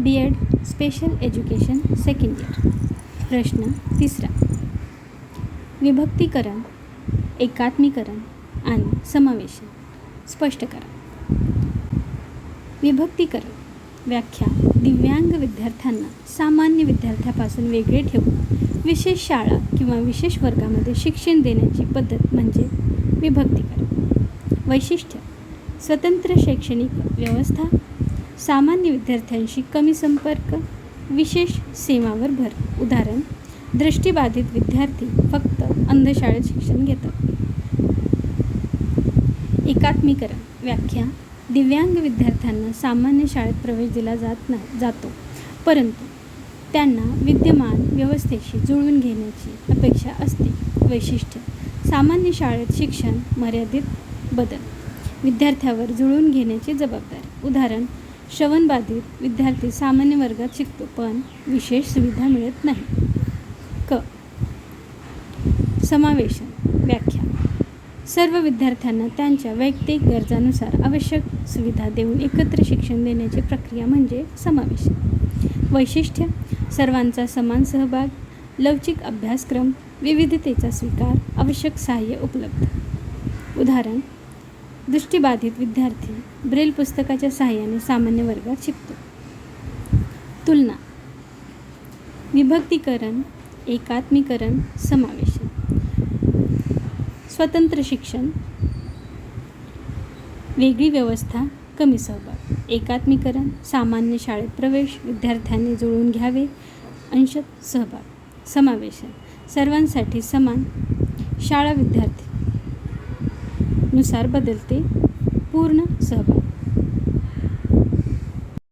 B.Ed special education second year. प्रश्न 3. विभक्तीकरण, एकात्मीकरण आणि समावेशन स्पष्ट करा. विभक्तीकरण. व्याख्या: दिव्यांग विद्यार्थ्यांना सामान्य विद्यार्थ्यापासून वेगळे ठेवून विशेष शाळा किंवा विशेष वर्गामध्ये शिक्षण देण्याची पद्धत म्हणजे विभक्तीकरण. वैशिष्ट्य: स्वतंत्र शैक्षणिक व्यवस्था, सामान्य विद्यार्थ्यांशी कमी संपर्क, विशेष सेवावर भर. उदाहरण: दृष्टिबाधित विद्यार्थी फक्त अंधशाळेत शिक्षण घेतात. एकात्मीकरण. व्याख्या: दिव्यांग विद्यार्थ्यांना सामान्य शाळेत प्रवेश दिला जातो, परंतु त्यांना विद्यमान व्यवस्थेशी जुळवून घेण्याची अपेक्षा असते. वैशिष्ट्य: सामान्य शाळेत शिक्षण मर्यादित, बदल विद्यार्थ्यावर जुळवून घेण्याची जबाबदारी. उदाहरण: श्रवणबाधित विद्यार्थी सामान्य वर्गात शिकतो, पण विशेष सुविधा मिळत नाही. समावेशन. व्याख्या: सर्व विद्यार्थ्यांना त्यांच्या वैयक्तिक गरजांनुसार आवश्यक सुविधा देऊन एकत्र शिक्षण देण्याची प्रक्रिया म्हणजे समावेशन. वैशिष्ट्य: सर्वांचा समान सहभाग, लवचिक अभ्यासक्रम, विविधतेचा स्वीकार, आवश्यक सहाय्य उपलब्ध. उदाहरण: दृष्टिबाधित विद्यार्थी ब्रेल पुस्तकाच्या सहाय्याने सामान्य वर्गात शिकतो. तुलना. विभक्तीकरण, एकात्मीकरण, समावेशन. स्वतंत्र शिक्षण, वेगळी व्यवस्था, कमी सहभाग. एकात्मीकरण, सामान्य शाळेत प्रवेश, विद्यार्थ्यांनी जुळवून घ्यावे, अंशतः सहभाग. समावेशन, सर्वांसाठी समान, शाळा विद्यार्थी नुसार बदलते, पूर्ण सहभाग.